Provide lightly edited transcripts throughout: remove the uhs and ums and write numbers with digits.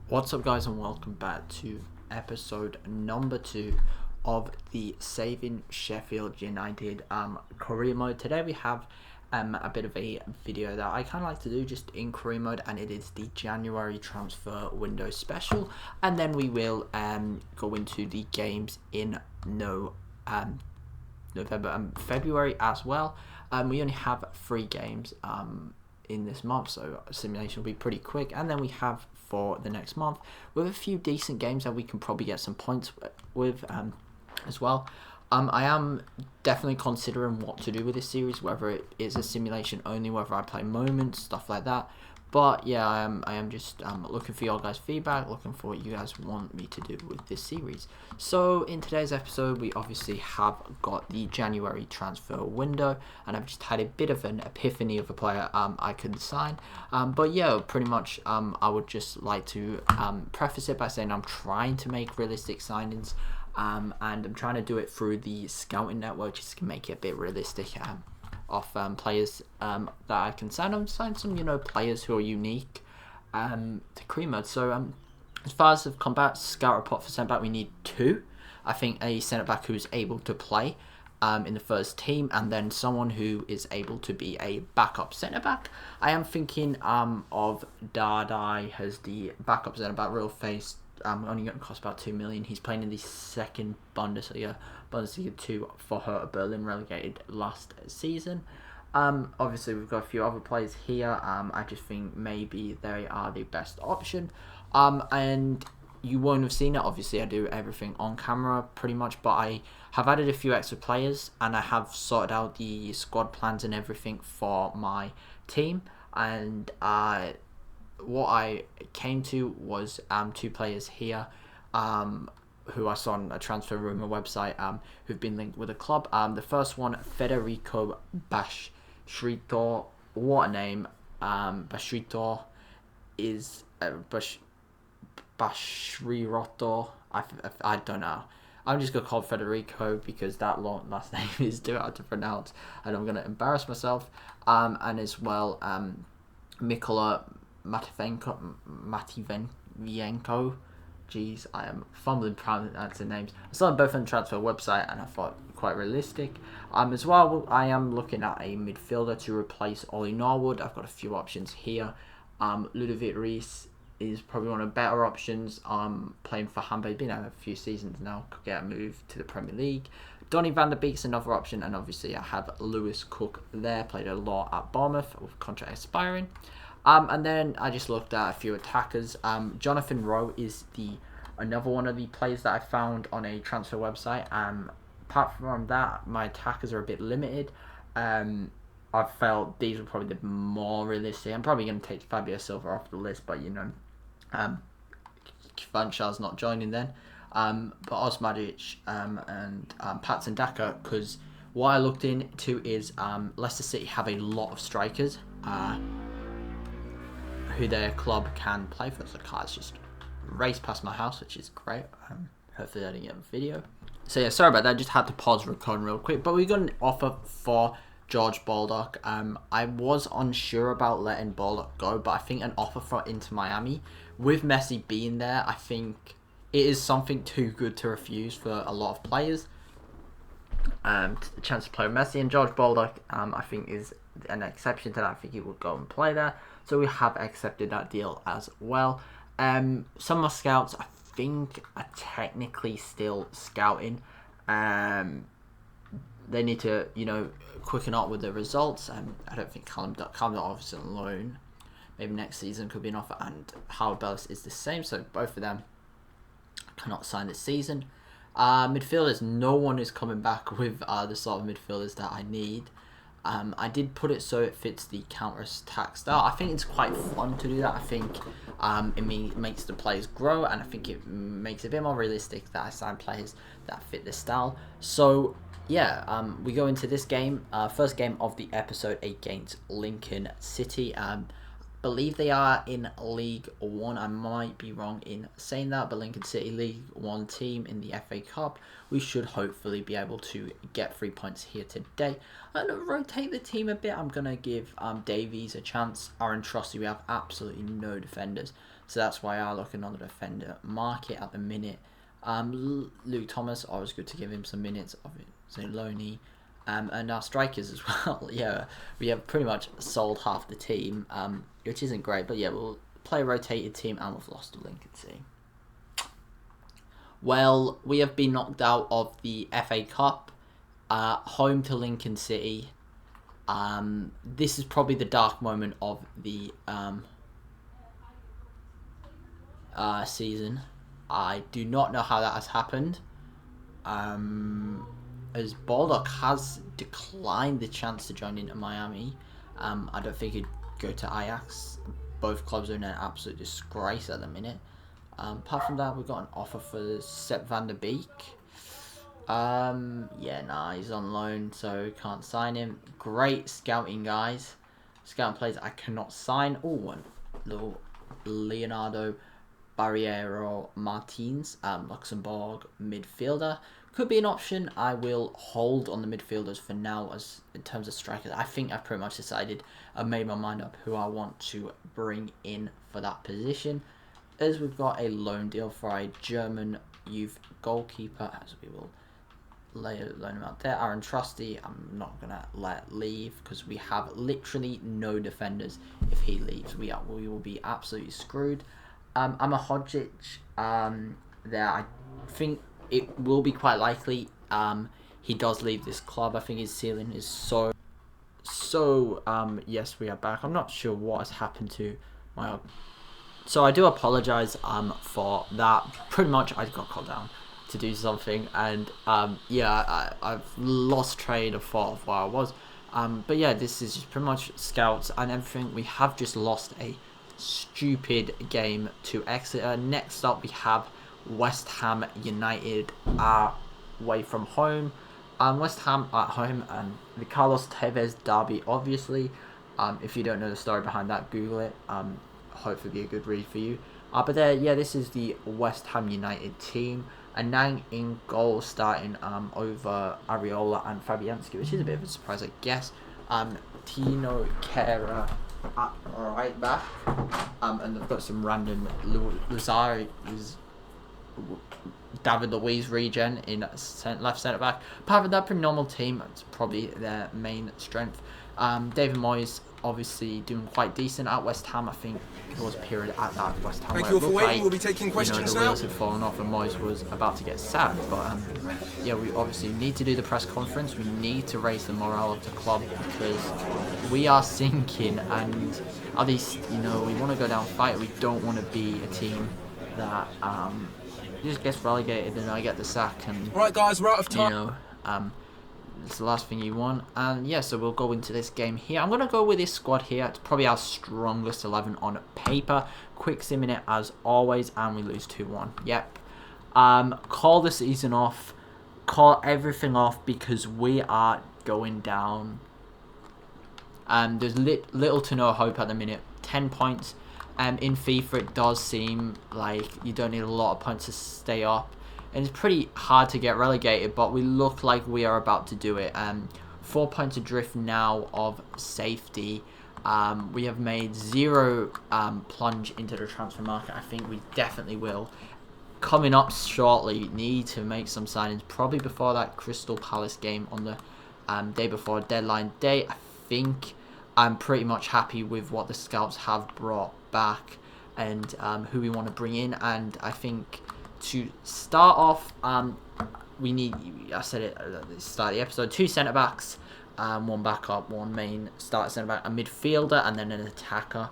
What's up, guys, and welcome back to episode number 2 of the Saving Sheffield United career mode. Today we have a bit of a video that I kind of like to do just in career mode, and it is the January transfer window special, and then we will go into the games in November and February as well. We only have 3 games in this month, so simulation will be pretty quick, and then we have for the next month with a few decent games that we can probably get some points with as well. I am definitely considering what to do with this series, whether it is a simulation only, whether I play moments, stuff like that. But yeah, I am just looking for your guys' feedback, looking for what you guys want me to do with this series. So in today's episode, we obviously have got the January transfer window, and I've just had a bit of an epiphany of a player I could sign. But yeah, pretty much I would just like to preface it by saying I'm trying to make realistic signings, and I'm trying to do it through the scouting network just to make it a bit realistic. Of players that I can sign. I'm sign some, players who are unique to career mode. So as far as the combat scout report for centre back, we need 2. I think a centre back who is able to play in the first team, and then someone who is able to be a backup centre back. I am thinking of Dardai as the backup centre back, real face. Only going to cost about 2 million. He's playing in the second Bundesliga 2 for Hertha Berlin, relegated last season. Obviously, we've got a few other players here. I just think maybe they are the best option. And you won't have seen it. Obviously, I do everything on camera pretty much, but I have added a few extra players, and I have sorted out the squad plans and everything for my team. And what I came to was 2 players here who I saw on a transfer rumor website who've been linked with a club. The first one, Federico Bashrito. What a name. Bashrito is Bashriroto. I don't know. I'm just going to call Federico because that long last name is too hard to pronounce, and I'm going to embarrass myself. And as well, Mikola Mativenko. Jeez, I am fumbling pronouncing names. I saw them both on the transfer website, and I thought quite realistic. As well, I am looking at a midfielder to replace Ollie Norwood. I've got a few options here. Ludovic Reis is probably one of the better options. Playing for Hamburg, been out a few seasons now, could get a move to the Premier League. Donny van der Beek's another option, and obviously I have Lewis Cook there, played a lot at Bournemouth with contract expiring. And then I just looked at a few attackers. Jonathan Rowe is another one of the players that I found on a transfer website. Apart from that, my attackers are a bit limited. I felt these were probably the more realistic. I'm probably going to take Fabio Silva off the list, but Van Schaal's not joining then. But Osmadic and Patson Daka, because what I looked into is Leicester City have a lot of strikers who their club can play for. So cars just race past my house, which is great. Hopefully I didn't get a video. So yeah, sorry about that. I just had to pause recording real quick. But we got an offer for George Baldock. I was unsure about letting Baldock go, but I think an offer for Inter Miami with Messi being there, I think it is something too good to refuse for a lot of players. The chance to play with Messi, and George Baldock, I think is an exception to that. I think he would go and play there. So we have accepted that deal as well. Some of my scouts, I think, are technically still scouting. They need to, quicken up with the results. I don't think Callum obviously on loan. Maybe next season could be an offer, and Howard Bellis is the same. So both of them cannot sign this season. Midfielders, no one is coming back with the sort of midfielders that I need. I did put it so it fits the counter-attack style. I think it's quite fun to do that. I think it makes the players grow, and I think it makes it a bit more realistic that I sign players that fit this style. So yeah, we go into this game. First game of the episode against Lincoln City. Believe they are in League 1. I might be wrong in saying that, but Lincoln City, League 1 team in the FA Cup. We should hopefully be able to get 3 points here today. I'm going to rotate the team a bit. I'm going to give Davies a chance. Aaron Trossi, we have absolutely no defenders. So that's why I'm looking on the defender market at the minute. Luke Thomas, always good to give him some minutes. Obviously, Loney. And our strikers as well. Yeah, we have pretty much sold half the team, which isn't great. But yeah, we'll play a rotated team, and we've lost to Lincoln City. Well, we have been knocked out of the FA Cup, home to Lincoln City. This is probably the dark moment of the season. I do not know how that has happened. As Baldock has declined the chance to join into Miami. I don't think he'd go to Ajax. Both clubs are in an absolute disgrace at the minute. Apart from that, we've got an offer for Sepp van der Beek. Yeah, nah, he's on loan, so can't sign him. Great scouting, guys. Scouting players I cannot sign. Oh, one little Leonardo Barreiro Martins, Luxembourg midfielder. Could be an option. I will hold on the midfielders for now. As in terms of strikers, I think I've pretty much decided. I've made my mind up who I want to bring in for that position. As we've got a loan deal for a German youth goalkeeper, as we will loan him out there. Aaron Trusty, I'm not going to let leave because we have literally no defenders. If he leaves, we will be absolutely screwed. I'm a Hodgic there. I think it will be quite likely he does leave this club. I think his ceiling is so yes, we are back. I'm not sure what has happened to my... So I do apologise for that. Pretty much I got called down to do something, and yeah, I've lost train of thought of where I was. But yeah, this is just pretty much scouts and everything. We have just lost a stupid game to Exeter. Next up we have West Ham United away from home. West Ham at home, and the Carlos Tevez derby, obviously. If you don't know the story behind that, Google it. Hopefully be a good read for you. But yeah, this is the West Ham United team. Anang in goal, starting over Areola and Fabianski, which is a bit of a surprise, I guess. Tino Kera at right back. And they've got some random Lazari, David Luiz regen in left centre back. Apart from that, pretty normal team. It's probably their main strength. David Moyes obviously doing quite decent at West Ham. I think there was a period at that West Ham Thank where you all for waiting. like, We'll be taking questions the now. wheels had fallen off and Moyes was about to get sacked. But yeah, we obviously need to do the press conference. We need to raise the morale of the club because we are sinking, and at least we want to go down fight. We don't want to be a team that just gets relegated and I get the sack, and right, guys, we're out of time. it's the last thing you want. And yeah, so we'll go into this game here. I'm going to go with this squad here. It's probably our strongest 11 on paper. Quick simming it as always, and we lose 2-1. Yep. Call the season off. Call everything off because we are going down. There's little to no hope at the minute. 10 points. In FIFA, it does seem like you don't need a lot of points to stay up. And it's pretty hard to get relegated, but we look like we are about to do it. 4 points adrift now of safety. We have made 0 plunge into the transfer market. I think we definitely will. Coming up shortly, need to make some signings. Probably before that Crystal Palace game on the day before deadline day. I think I'm pretty much happy with what the scouts have brought back and who we want to bring in. And I think to start off, we need, I said it at the start of the episode, 2 centre-backs, 1 backup, 1 main starter centre-back, a midfielder, and then an attacker,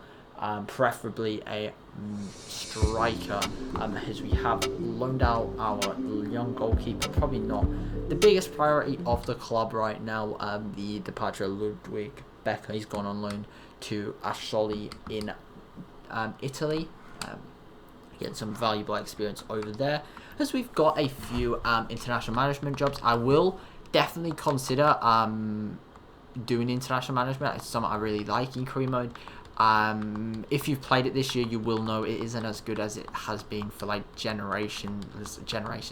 preferably a striker, as we have loaned out our young goalkeeper. Probably not the biggest priority of the club right now. The departure of Ludwig Becker, he's gone on loan to Ascoli in Italy. Get some valuable experience over there, as we've got a few international management jobs. I will definitely consider doing international management. It's something I really like in career mode. If you've played it this year, you will know it isn't as good as it has been for like generations.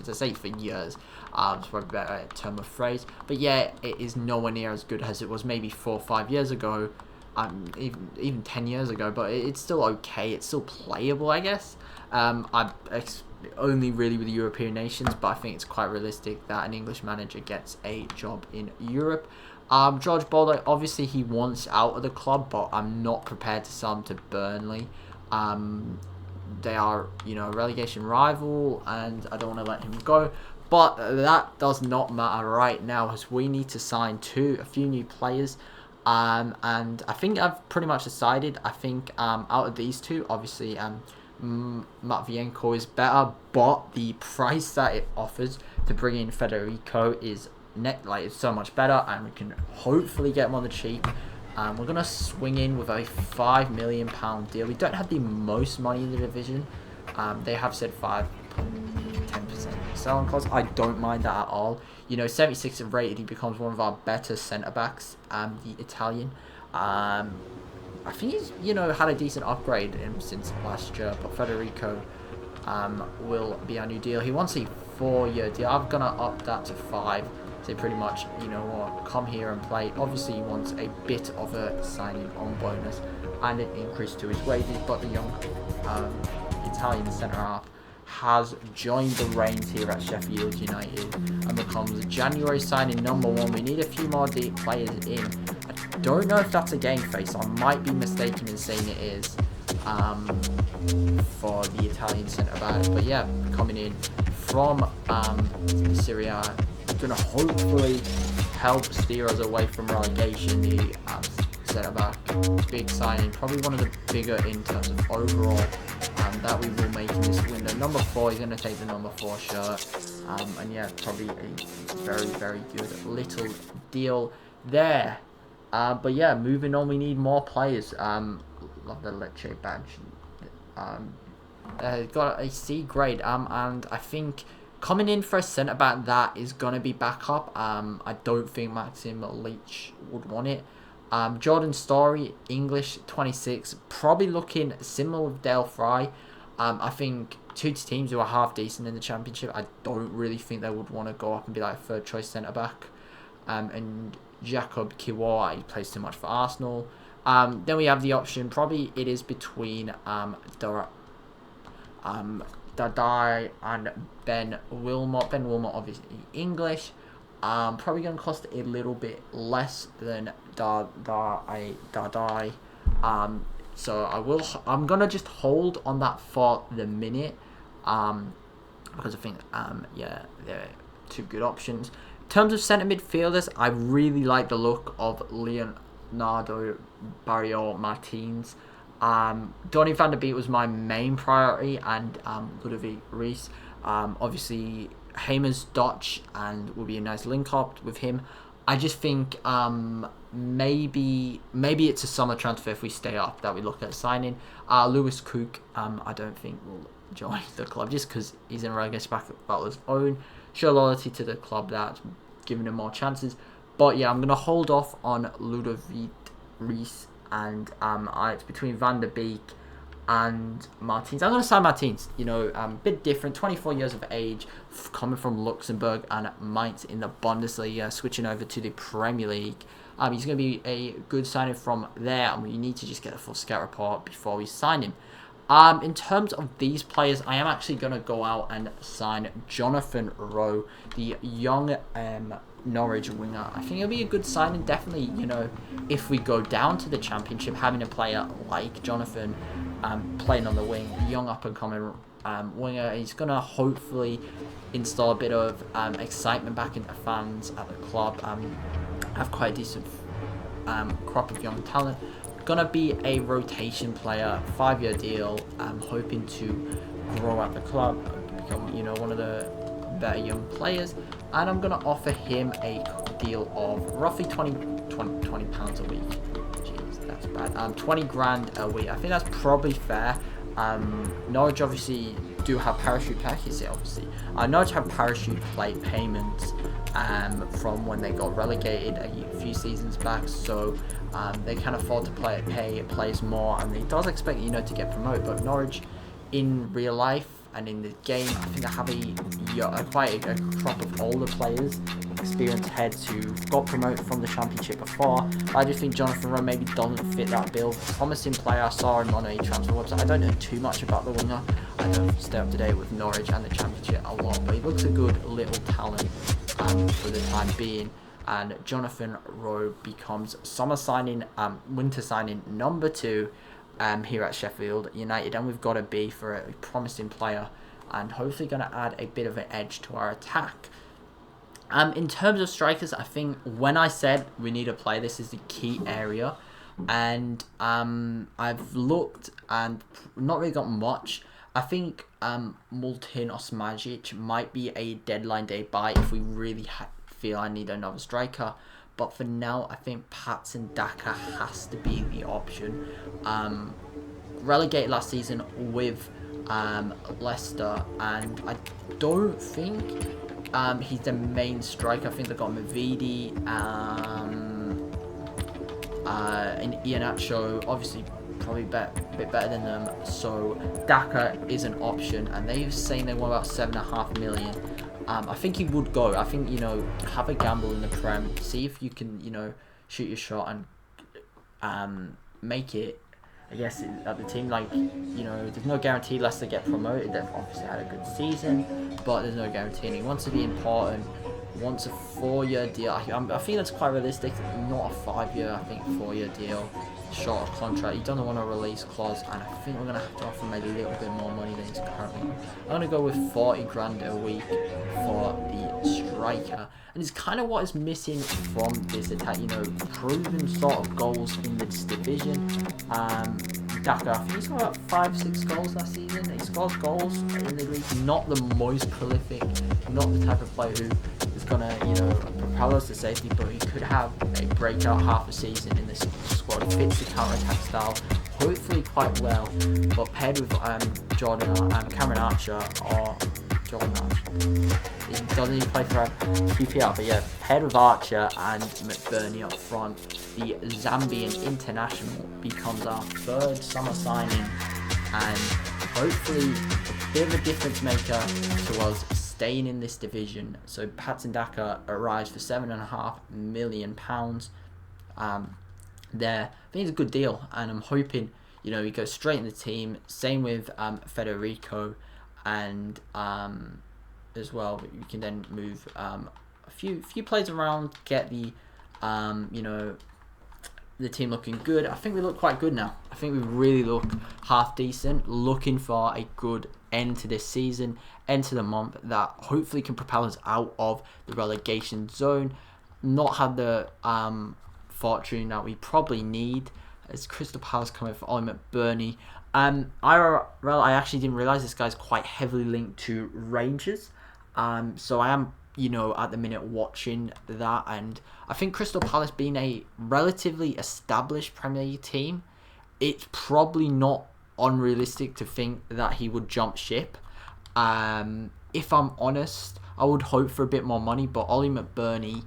I say for years. It's probably a better term of phrase. But yeah, it is nowhere near as good as it was maybe 4 or 5 years ago. even 10 years ago, but it's still okay. It's still playable, I guess. Only really with the European nations, but I think it's quite realistic that an English manager gets a job in Europe. George Baldock, obviously he wants out of the club, but I'm not prepared to sell him to Burnley. They are, a relegation rival, and I don't want to let him go. But that does not matter right now, as we need to sign a few new players. And I think I've pretty much decided. I think out of these two, obviously, Matvienko is better, but the price that it offers to bring in Federico is it's so much better, and we can hopefully get him on the cheap. We're gonna swing in with a £5 million deal. We don't have the most money in the division. They have said 10% selling cost. I don't mind that at all. 76 rated, he becomes one of our better centre backs. The Italian. I think he's had a decent upgrade since last year. But Federico will be our new deal. He wants a 4-year deal. I'm gonna up that to 5. So pretty much, come here and play. Obviously, he wants a bit of a signing on bonus and an increase to his wages. But the young Italian centre half has joined the reins here at Sheffield United and becomes January signing number 1. We need a few more deep players in. I don't know if that's a game face. I might be mistaken in saying it is for the Italian centre back. But yeah, coming in from Syria, going to hopefully help steer us away from relegation. The centre back, big signing, probably one of the bigger in terms of overall that we will make in this window. Number 4, he's going to take the number 4 shirt, and yeah, probably a very, very good little deal there. But yeah, moving on, we need more players. Love the Lecce badge. Got a C grade, and I think coming in for a centre back that is gonna be backup. I don't think Maxim Leach would want it. Jordan Story, English, 26, probably looking similar with Dale Fry. I think two teams who are half decent in the Championship. I don't really think they would want to go up and be like a third choice centre back. And Jacob Kiwa, he plays too much for Arsenal. Then we have the option. Probably it is between Dadai and Ben Wilmot. Ben Wilmot, obviously English. Probably going to cost a little bit less than Dadai. So I'm gonna just hold on that for the minute. Because I think yeah, they're two good options. In terms of centre midfielders, I really like the look of Leonardo Barrio Martins. Donny van der Beek was my main priority, and Ludovic Rees. Obviously, Hamer's Dutch and will be a nice link up with him. I just think maybe it's a summer transfer if we stay up that we look at signing. Lewis Cook, I don't think will join the club just because he's in relegation back at Butler's own. Show loyalty to the club that's giving him more chances. But yeah, I'm going to hold off on Ludovic Rees, and it's between Van der Beek and Martins. I'm going to sign Martins. A bit different, 24 years of age, coming from Luxembourg and Mainz in the Bundesliga, switching over to the Premier League. He's going to be a good signing from there, and we need to just get a full scout report before we sign him. In terms of these players, I am actually going to go out and sign Jonathan Rowe, the young Norwich winger. I think it'll be a good signing. Definitely, if we go down to the Championship, having a player like Jonathan playing on the wing, young up-and-coming winger, he's going to hopefully install a bit of excitement back into fans at the club. Have quite a decent crop of young talent. Gonna be a rotation player, 5-year deal. I'm hoping to grow at the club, become one of the better young players, and I'm gonna offer him a deal of roughly 20 pounds a week. Jeez, that's bad. 20 grand a week. I think that's probably fair. Norwich obviously do have parachute packages. Obviously, Norwich have parachute play payments from when they got relegated a few seasons back, so they can afford to pay players more, and they does expect to get promoted. But Norwich in real life and in the game, I think they have quite a crop of older players, experienced heads who got promoted from the Championship before. I just think Jonathan Rowe maybe doesn't fit that bill. Promising player, I saw him on a transfer website. I don't know too much about the winger. I don't stay up to date with Norwich and the Championship a lot, but he looks a good little talent for the time being. And Jonathan Rowe becomes winter signing number 2 here at Sheffield United, and we've got a B for a promising player, and hopefully going to add a bit of an edge to our attack. In terms of strikers, I think when I said we need a player, this is the key area, and I've looked and not really got much. I think Multin Osmajic might be a deadline day buy if we really feel I need another striker. But for now, I think Patson Daka has to be the option. Relegated last season with Leicester, and I don't think he's the main striker. I think they've got Mavidi and Iheanacho, obviously probably a bit better than them. So Daka is an option, and they're saying they want about 7.5 million. I think he would go. I think, have a gamble in the Prem, see if you can, shoot your shot and make it. I guess at the team, there's no guarantee Leicester get promoted. They've obviously had a good season, but there's no guarantee. And he wants to be important. Wants a 4-year deal. I think that's quite realistic. Not a 5-year. I think 4-year deal. Short contract. He doesn't want a release clause, and I think we're gonna have to offer him a little bit more money than he's currently on. I'm gonna go with 40 grand a week for the striker, and it's kind of what is missing from this attack. Proven sort of goals in this division. Daka, I think he's got about 5-6 goals last season. He scores goals in the league. Not the most prolific. Not the type of player who is gonna, propel us to safety, but he could have a breakout half a season in this squad. He fits the counter-attack style, hopefully quite well. But paired with Cameron Archer or Jordan Archer. He doesn't even play for QPR, but yeah, paired with Archer and McBurney up front, the Zambian international becomes our 3rd summer signing, and hopefully a bit of a difference maker to us staying in this division. So Patson Daka arrives for £7.5 million. There, I think it's a good deal, and I'm hoping he goes straight in the team. Same with Federico, and as well, you can then move a few players around, get the the team looking good. I think we look quite good now. I think we really look half decent. Looking for a good end to this season, end to the month, that hopefully can propel us out of the relegation zone. Not had the fortune that we probably need, as Crystal Palace coming for Ollie McBurney. I actually didn't realise this guy's quite heavily linked to Rangers. So I am, at the minute watching that, and I think Crystal Palace being a relatively established Premier League team, it's probably not unrealistic to think that he would jump ship. If I'm honest, I would hope for a bit more money, but Ollie McBurney,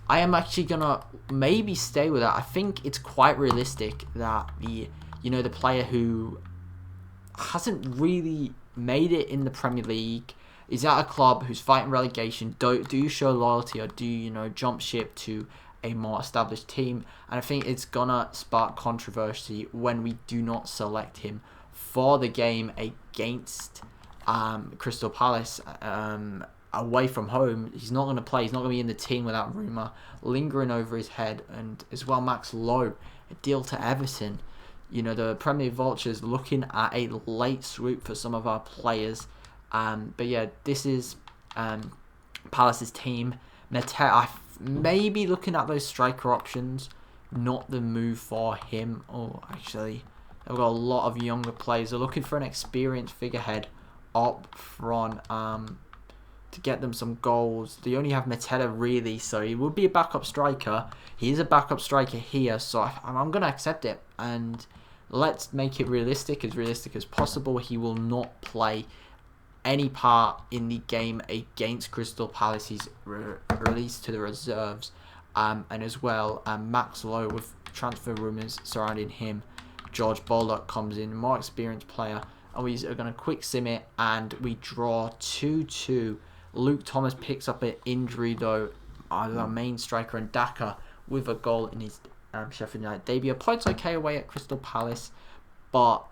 I am actually gonna maybe stay with that. I think it's quite realistic that the player who hasn't really made it in the Premier League is at a club who's fighting relegation. Do you show loyalty, or do you jump ship to a more established team? And I think it's gonna spark controversy when we do not select him for the game against Crystal Palace away from home. He's not going to play. He's not going to be in the team without rumour lingering over his head. And as well, Max Lowe, a deal to Everton. The Premier Vultures looking at a late swoop for some of our players. But yeah, this is Palace's team. I may be looking at those striker options, not the move for him. Oh, actually, they've got a lot of younger players. They're looking for an experienced figurehead up front to get them some goals. They only have Mateta really, so he would be a backup striker. He is a backup striker here, so I'm going to accept it. And let's make it realistic as possible. He will not play any part in the game against Crystal Palace. He's released to the reserves. And as well, Max Lowe, with transfer rumours surrounding him. George Bullock comes in, more experienced player. and we are going to quick sim it, and we draw 2-2. Luke Thomas picks up an injury though, our main striker, and Daka with a goal in his Sheffield United debut. Played okay away at Crystal Palace, but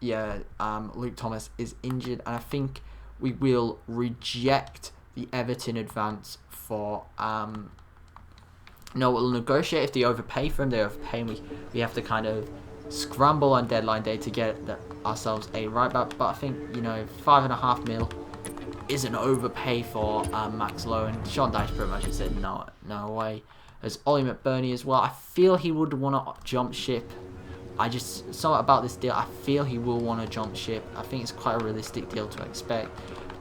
Luke Thomas is injured, and I think we will reject the Everton advance for no, we'll negotiate if they overpay for him. They overpay, and we have to kind of scramble on deadline day to get ourselves a right back. But I think, 5.5 mil is an overpay for Max Lowe, and Sean Dyche pretty much just said no way. There's Ollie McBurney as well. I feel he would want to jump ship. Something about this deal, I feel he will want to jump ship. I think it's quite a realistic deal to expect.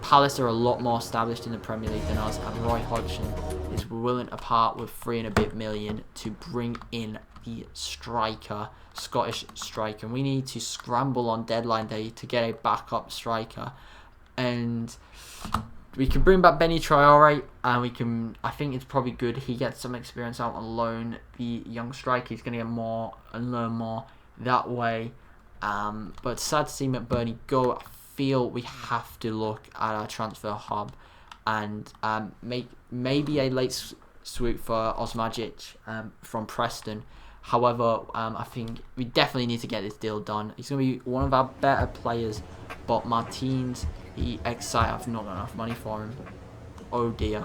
Palace are a lot more established in the Premier League than us, and Roy Hodgson is willing to part with 3 and a bit million to bring in the striker, Scottish striker. And we need to scramble on deadline day to get a backup striker, and we can bring back Benny Traore, and I think it's probably good he gets some experience out on loan. The young striker, he's going to get more and learn more that way. But sad to see McBurney go. I feel we have to look at our transfer hub and make maybe a late swoop for Osmajic from Preston. However, I think we definitely need to get this deal done. He's going to be one of our better players, but Martins, I've not got enough money for him. Oh dear,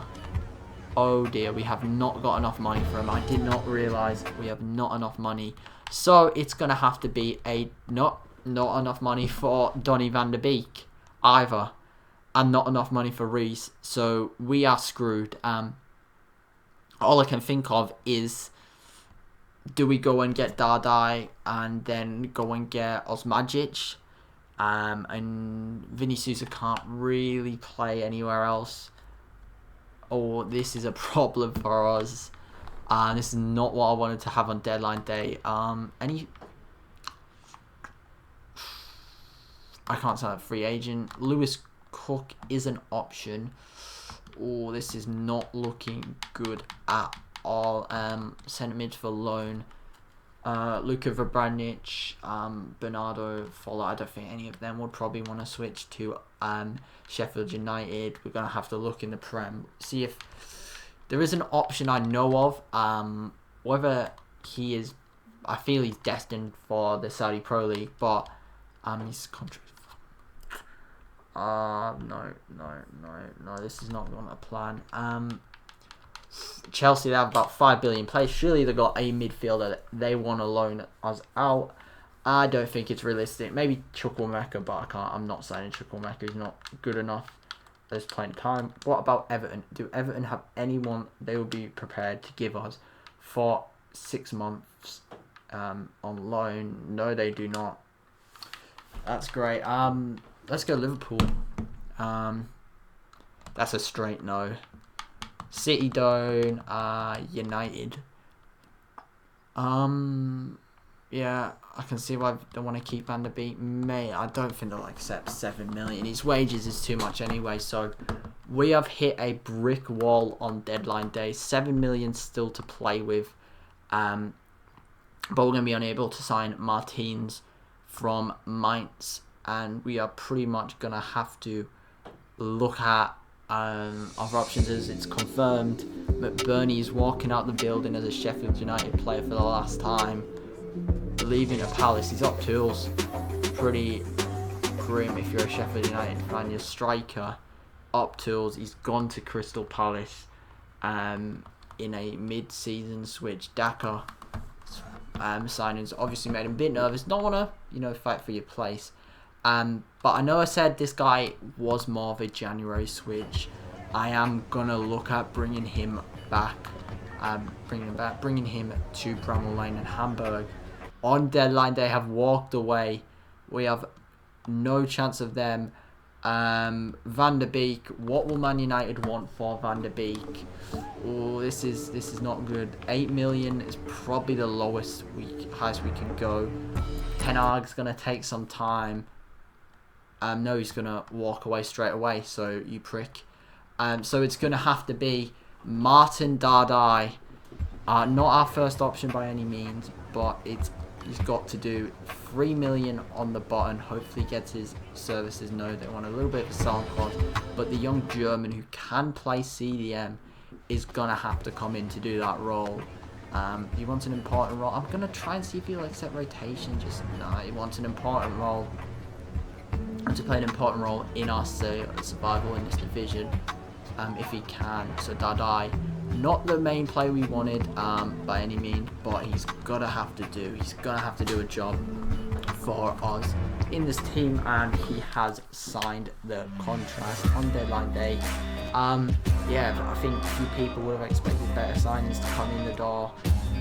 we have not got enough money for him. I did not realise we have not enough money. So it's going to have to be not enough money for Donny van der Beek either, and not enough money for Reese. So we are screwed. All I can think of is, do we go and get Dardai and then go and get Osmajic? And Vinny Sousa can't really play anywhere else. Oh, this is a problem for us. This is not what I wanted to have on deadline day. I can't sign a free agent. Lewis Cook is an option. Oh, this is not looking good at all. Centre mid for loan. Luka Vrabanic, Bernardo Follow. I don't think any of them would probably want to switch to Sheffield United. We're going to have to look in the Prem. See if there is an option I know of. Whether he is... I feel he's destined for the Saudi Pro League, but his contract... No. This is not going to plan. Chelsea, they have about 5 billion players. Surely they've got a midfielder that they want to loan us out. I don't think it's realistic. Maybe Chukwuemeka, but I'm not signing Chukwuemeka. He's not good enough at this point in time. What about Everton? Do Everton have anyone they would be prepared to give us for 6 months on loan? No, they do not. That's great. Let's go Liverpool. That's a straight no. City don't. United. Yeah, I can see why they want to keep Van der Beek. I don't think they'll accept 7 million. His wages is too much anyway. So we have hit a brick wall on deadline day. 7 million still to play with. But we're going to be unable to sign Martins from Mainz, and we are pretty much going to have to look at other options. As it's confirmed, McBurney is walking out the building as a Sheffield United player for the last time, leaving a Palace. He's up tools. Pretty grim if you're a Sheffield United fan. Your striker up tools. He's gone to Crystal Palace in a mid-season switch. Daka signings obviously made him a bit nervous. Don't want to fight for your place. But I know I said this guy was more of a January switch. I am gonna look at bringing him back, bringing him to Bramall Lane and Hamburg. On deadline, they have walked away. We have no chance of them. Van der Beek. What will Man United want for Van der Beek? Oh, this is not good. 8 million is probably the highest we can go. Ten Hag's gonna take some time. No, he's going to walk away straight away, so you prick. So it's going to have to be Martin Dardai. Not our first option by any means, but it's He's got to do 3 million on the button. Hopefully gets his services. No, they want a little bit of a sell cost. But the young German who can play CDM is going to have to come in to do that role. He wants an important role. I'm going to try and see if he'll accept rotation. Just, no, he wants an important role. And to play an important role in our survival in this division. If he can. So Dadai. Not the main player we wanted by any means, but he's gonna have to do a job for us in this team, and he has signed the contract on deadline day. Yeah, I think a few people would have expected better signings to come in the door.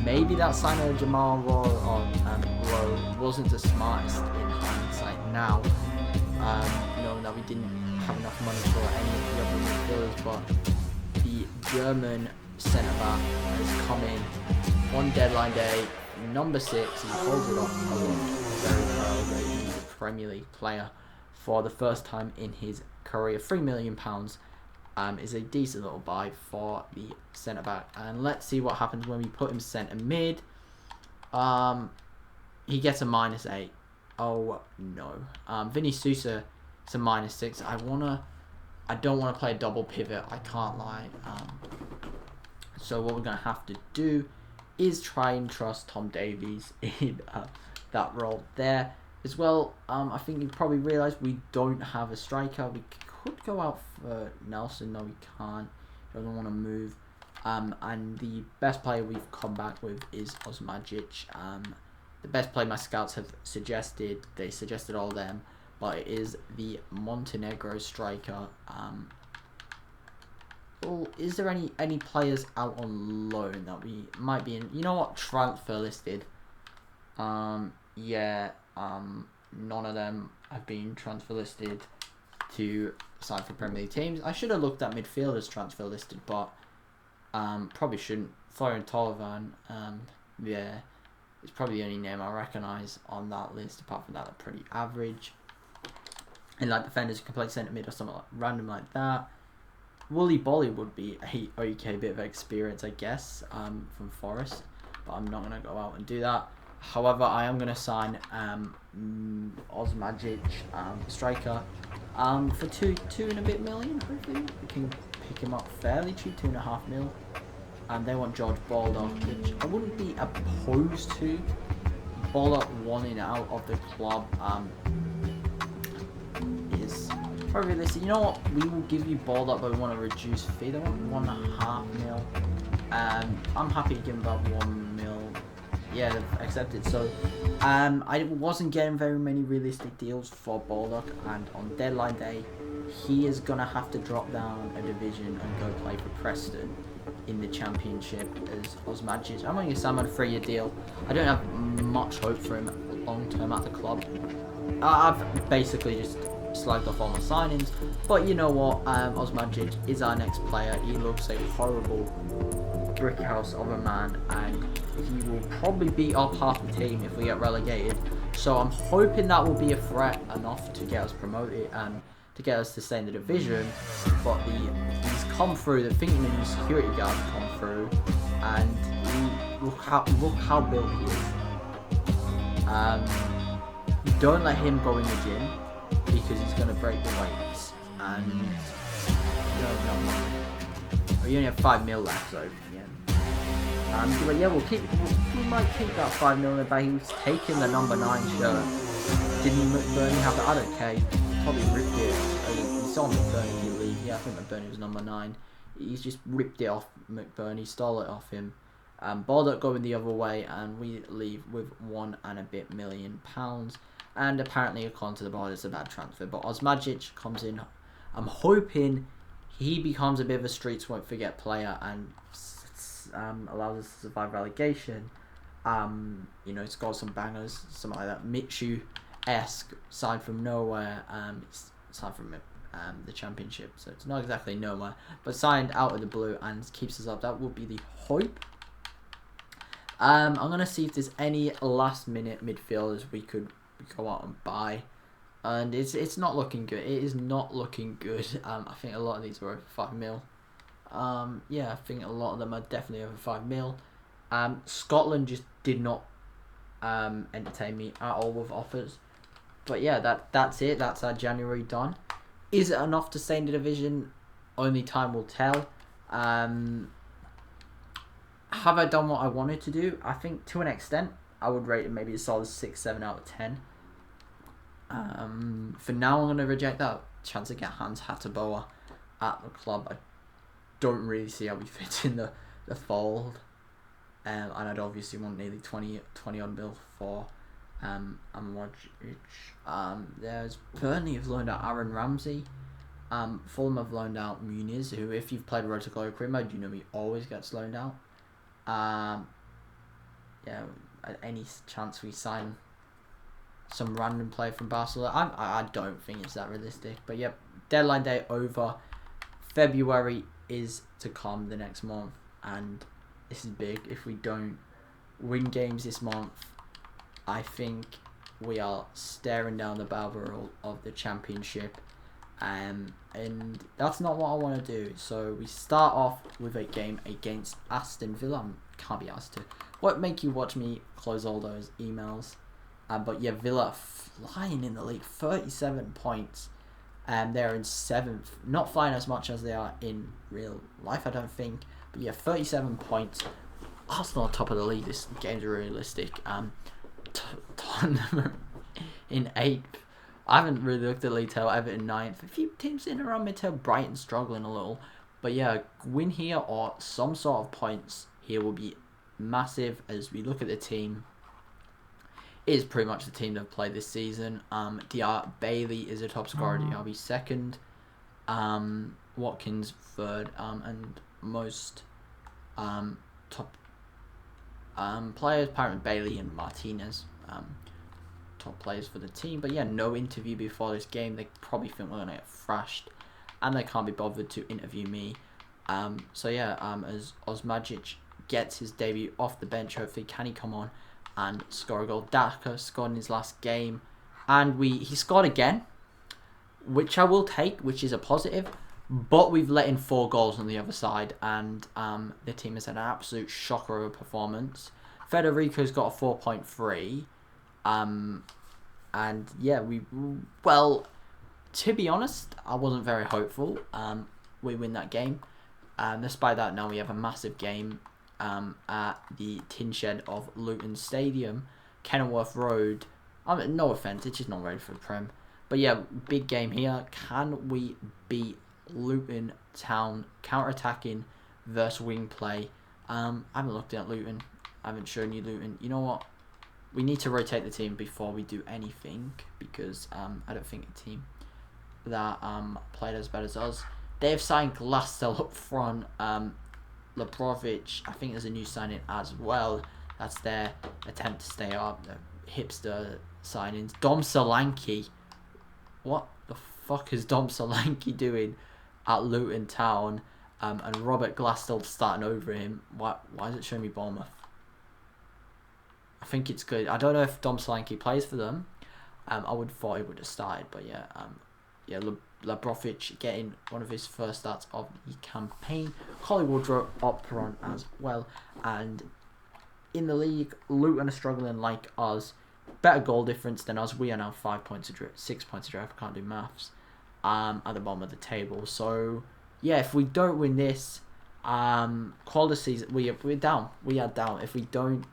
Maybe that signing of Jamal Rowe wasn't the smartest in hindsight now, knowing that we didn't have enough money for any of the other midfielders, but the German centre-back has come in on deadline day, number 6, he holds it off a lot. Very proud that he's a Premier League player for the first time in his career. £3 million is a decent little buy for the centre-back. And let's see what happens when we put him centre mid. He gets a -8. Oh no. Vinny Sousa is a -6. I don't want to play a double pivot, I can't lie. So what we're going to have to do is try and trust Tom Davies in that role there. As well, I think you probably realise we don't have a striker. We could go out for Nelson. No, we can't. He doesn't want to move. And the best player we've come back with is Osmajic. The best player my scouts have suggested. They suggested all of them. But it is the Montenegro striker. Well, is there any players out on loan that we might be in? You know what? Transfer listed. Yeah. None of them have been transfer listed to sign for Premier League teams. I should have looked at midfielders transfer listed, but probably shouldn't. Florian Tolivan, yeah, it's probably the only name I recognise on that list. Apart from that, they're pretty average. And like defenders who can play centre mid or something like random like that. Wooly Bolly would be a okay bit of experience, I guess, from Forest, but I'm not going to go out and do that. However, I am going to sign Osmajic, striker, for two and a bit million. Hopefully, we can pick him up fairly cheap, 2.5 mil. And they want George Baldock, which I wouldn't be opposed to. Baldock wanting out of the club is probably realistic. You know what? We will give you Baldock, but we want a reduced fee. They want 1.5 mil. I'm happy to give him about 1 mil. Yeah, they've accepted. So, I wasn't getting very many realistic deals for Baldock, and on deadline day, he is gonna have to drop down a division and go play for Preston in the Championship as Osmajic. I'm going to sign on a 3-year deal. I don't have much hope for him long term at the club. I've basically just slagged off all my signings, but you know what? Osmajic is our next player. He looks a horrible brick house of a man, and he will probably beat up half the team if we get relegated. So I'm hoping that will be a threat enough to get us promoted and to get us to stay in the division. But he's come through. The thinking the new security guard come through, and look how built he is. Don't let him go in the gym because he's gonna break the weights. And we only have 5 mil left, so yeah. But yeah, we might keep that 5 mil in the bag. He was taking the number 9 shirt. Didn't McBurney have that? I don't care. He probably ripped it. He saw McBurney leave. Yeah, I think McBurney was number 9. He's just ripped it off McBurney, stole it off him. Baldock going the other way, and we leave with £1 million. And apparently, according to the board, it's a bad transfer. But Osmajic comes in. I'm hoping he becomes a bit of a streets won't forget player and allows us to survive relegation. Score some bangers, something like that. Mitchu-esque, signed from nowhere. Signed from the Championship, so it's not exactly nowhere, but signed out of the blue and keeps us up. That will be the hope. I'm gonna see if there's any last-minute midfielders we could go out and buy, and it's not looking good. It is not looking good. I think a lot of these were over 5 mil. Yeah, I think a lot of them are definitely over 5 mil. Scotland just did not entertain me at all with offers. But yeah, that's it. That's our January done. Is it enough to stay in the division? Only time will tell. Have I done what I wanted to do? I think to an extent, I would rate it maybe a solid 6, 7 out of 10. For now, I'm going to reject that chance to get Hans Hatterboer at the club. I don't really see how he fits in the fold. And I'd obviously want nearly 20 odd mil for Amwadjic. There's Burnley have loaned out Aaron Ramsey. Fulham have loaned out Muniz, who, if you've played Road to Glory career mode, you know he always gets loaned out. Yeah, any chance we sign some random player from Barcelona? I don't think it's that realistic. But yep, deadline day over. February is to come the next month, and this is big. If we don't win games this month, I think we are staring down the barrel of the championship, and that's not what I want to do. So we start off with a game against Aston Villa. Can't be asked to make you watch me close all those emails. But yeah, Villa flying in the league, 37 points. They're in 7th. Not flying as much as they are in real life, I don't think. But yeah, 37 points. Arsenal on top of the league. This game's realistic. Tottenham in 8th. I haven't really looked at league table. Everton 9th. A few teams in around mid-table. Brighton struggling a little. But yeah, win here or some sort of points here will be massive as we look at the team. It is pretty much the team that have played this season. Bailey is a top scorer. DRB second. Watkins third. And most top players, apparently Bailey and Martinez, top players for the team. But yeah, no interview before this game. They probably think we're going to get thrashed, and they can't be bothered to interview me. So yeah, as Osmajic gets his debut off the bench, hopefully can he come on and score a goal. Daka scored in his last game, and he scored again, which I will take, which is a positive. But we've let in 4 goals on the other side, and the team has had an absolute shocker of a performance. Federico's got a 4.3, and yeah, to be honest, I wasn't very hopeful. We win that game. Despite that, now we have a massive game at the tin shed of Luton Stadium, Kenilworth Road. No offence, it's just not ready for the Prem. But yeah, big game here. Can we beat Luton Town counter-attacking versus wing play? I haven't looked at Luton. I haven't shown you Luton. You know what? We need to rotate the team before we do anything, because I don't think a team that played as bad as us. They've signed Glastel up front. Labrovic, I think there's a new signing as well. That's their attempt to stay up. The hipster signings. Dom Solanke. What the fuck is Dom Solanke doing at Luton Town? And Robert Glastel starting over him. Why is it showing me Bournemouth? I think it's good. I don't know if Dom Solanke plays for them. I would have thought he would have started, but yeah. Labrovic getting one of his first starts of the campaign. Collie Woodrow up front as well. And in the league, Luton are struggling like us. Better goal difference than us. We are now 6 points adrift. Can't do maths. At the bottom of the table. So yeah, if we don't win this, quality season, we're down. We are down. If we don't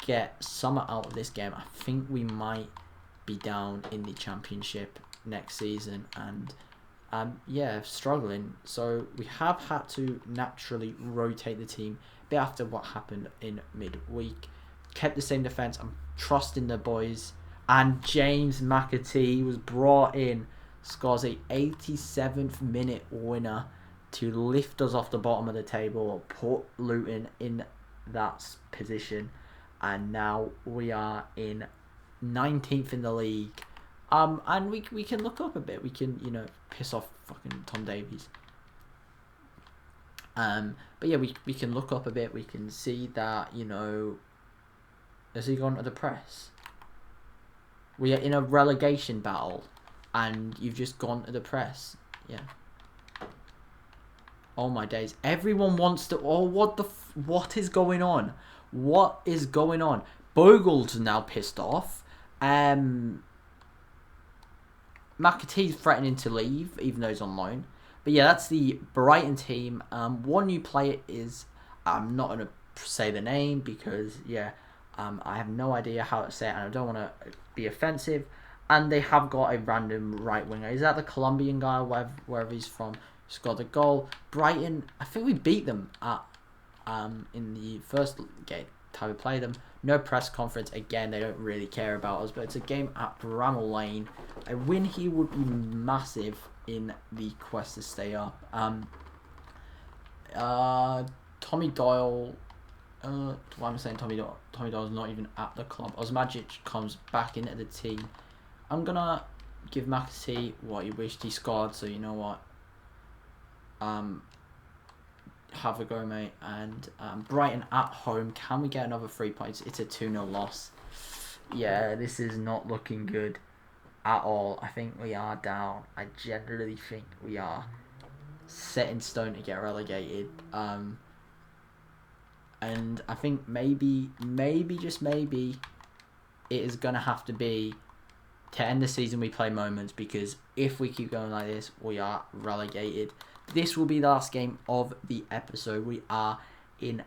get summer out of this game, I think we might be down in the championship next season, and yeah, struggling. So we have had to naturally rotate the team a bit after what happened in midweek. Kept the same defence. I'm trusting the boys, and James McAtee was brought in, scores a 87th minute winner to lift us off the bottom of the table, put Luton in that position, and now we are in 19th in the league. And we can look up a bit. We can, piss off fucking Tom Davies. But yeah, we can look up a bit. We can see that, has he gone to the press? We are in a relegation battle, and you've just gone to the press. Yeah. Oh my days! Everyone wants to. Oh, what is going on? What is going on? Bogle's now pissed off. McAtee's threatening to leave, even though he's on loan. But yeah, that's the Brighton team. One new player is, I'm not going to say the name because, I have no idea how to say it and I don't want to be offensive. And they have got a random right winger. Is that the Colombian guy, wherever he's from, scored a goal? Brighton, I think we beat them at in the first game time we played them. No press conference. Again, they don't really care about us, but it's a game at Bramall Lane. A win here would be massive in the quest to stay up. Tommy Doyle. Why am I saying Tommy Doyle? Tommy Doyle's not even at the club. Osmajic comes back into the team. I'm gonna give McAtee what he wished he scored. So you know what? Have a go, mate. And Brighton at home. Can we get another 3 points? It's a 2-0 loss. Yeah, this is not looking good at all. I think we are down. I generally think we are set in stone to get relegated. And I think maybe, just maybe, it is going to have to be to end the season we play Moments, because if we keep going like this, we are relegated. This will be the last game of the episode. We are in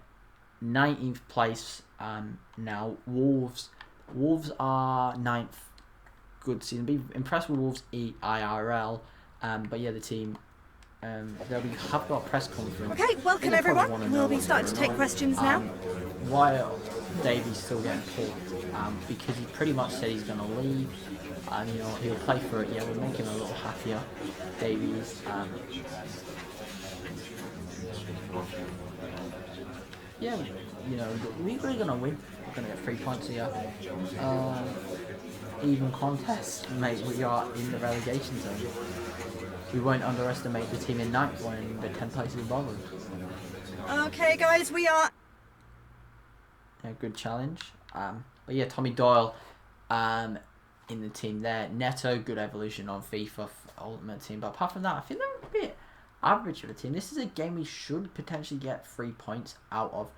19th place now. Wolves are 9th. Good season. Be impressed with Wolves IRL. But yeah, the team. We have got a press conference. Okay, welcome everyone. We'll be starting to take questions now. While Davey's still getting picked, because he pretty much said he's going to leave. He'll play for it. Yeah, we'll make him a little happier. Davies. We're really going to win. We're going to get 3 points here. Even contest, mate. We are in the relegation zone. We won't underestimate the team in 9th when the 10 places above us. Okay, guys, we are... A good challenge. But yeah, Tommy Doyle in the team there. Neto, good evolution on FIFA Ultimate Team. But apart from that, I think they're a bit average of a team. This is a game we should potentially get 3 points out of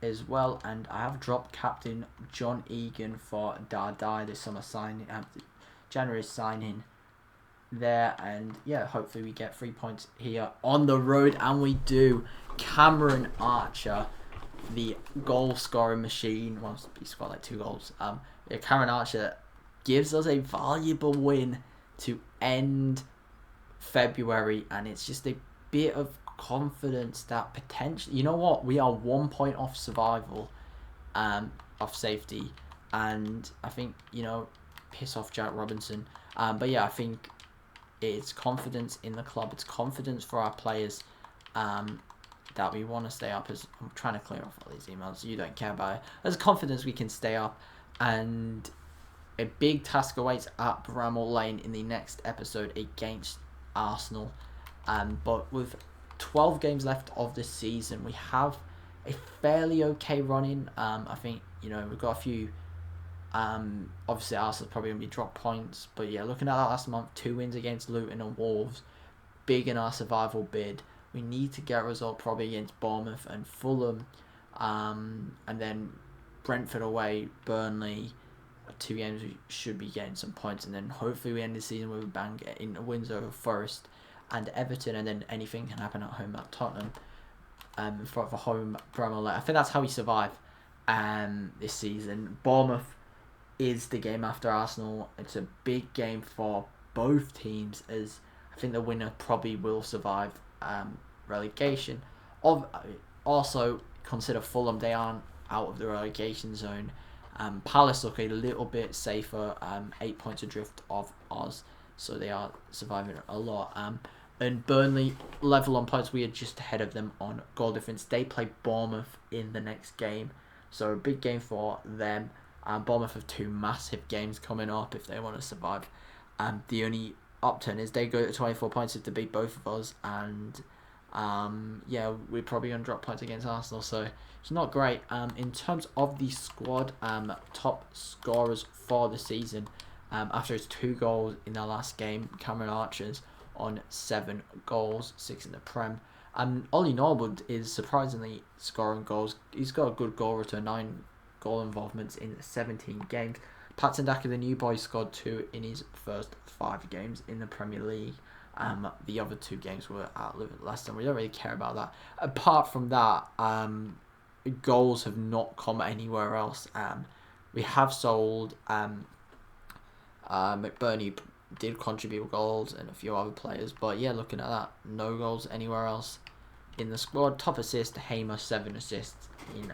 as well. And I have dropped captain John Egan for Dardai this summer signing, January signing there. And yeah, hopefully we get 3 points here on the road, and we do. Cameron Archer, the goal scoring machine, once he scored like 2 goals. Cameron Archer gives us a valuable win to end February, and it's just a bit of confidence that potentially, you know what, we are 1 point off survival, off safety, and I think, piss off Jack Robinson. But yeah, I think it's confidence in the club, it's confidence for our players, that we want to stay up. As I'm trying to clear off all these emails, you don't care about it. There's confidence we can stay up, and a big task awaits at Bramall Lane in the next episode against Arsenal. But with 12 games left of the season, we have a fairly okay run-in. I think, we've got a few... obviously, Arsenal's probably going to be drop points. But yeah, looking at that last month, 2 wins against Luton and Wolves. Big in our survival bid. We need to get a result probably against Bournemouth and Fulham. And then Brentford away, Burnley. 2 games we should be getting some points. And then hopefully we end the season with a bang in wins over Forest and Everton. And then anything can happen at home at Tottenham. For home Bramall Lane. I think that's how we survive this season. Bournemouth is the game after Arsenal. It's a big game for both teams, as I think the winner probably will survive relegation. Also consider Fulham, they aren't out of the relegation zone. Palace look a little bit safer, 8 points adrift of Oz, so they are surviving a lot. And Burnley level on points, we are just ahead of them on goal difference. They play Bournemouth in the next game, so a big game for them. Bournemouth have 2 massive games coming up if they want to survive. The only upturn is they go to 24 points if they beat both of us, and we're probably going to drop points against Arsenal, so it's not great. In terms of the squad, top scorers for the season, after his 2 goals in their last game, Cameron Archer's on 7 goals, 6 in the Prem. Ollie Norwood is surprisingly scoring goals. He's got a good goal return, 9 goal involvements in 17 games. Patson Daka, the new boy, scored 2 in his first 5 games in the Premier League. The other 2 games were at Leicester. We don't really care about that. Apart from that, goals have not come anywhere else. We have sold McBurney did contribute goals and a few other players, but yeah, looking at that, no goals anywhere else in the squad. Top assist, Hamer, 7 assists in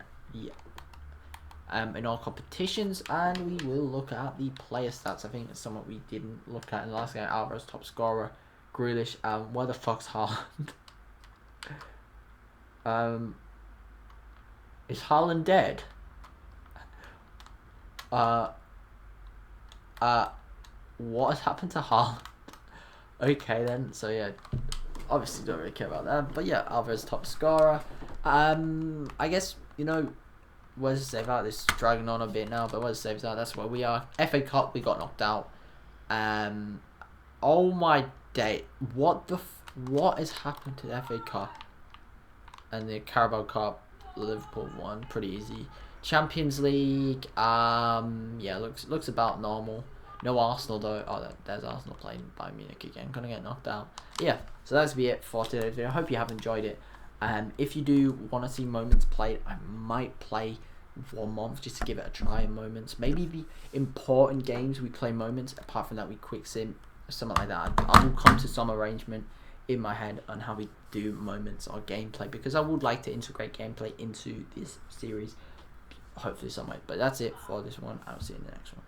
all competitions, and we will look at the player stats. I think it's somewhat we didn't look at in the last game. Alvarez, top scorer. Grealish, where the fuck's Haaland? Is Haaland dead? What has happened to Haaland? Okay then, so yeah, obviously don't really care about that, but yeah, Alvarez, top scorer. I guess, where's the save out? This is dragging on a bit now, but where's the saves out? That's where we are. FA Cup, we got knocked out. Oh my day, what has happened to the FA Cup? And the Carabao Cup, Liverpool won, pretty easy. Champions League, yeah, looks about normal. No Arsenal though. Oh, there's Arsenal playing Bayern Munich again. Gonna get knocked out. Yeah, so that's be it for today's video. I hope you have enjoyed it. If you do want to see Moments played, I might play 1 month just to give it a try in Moments. Maybe the important games we play Moments. Apart from that, we quick sim, something like that. I will come to some arrangement in my head on how we do Moments or gameplay, because I would like to integrate gameplay into this series, hopefully some way. But that's it for this one. I'll see you in the next one.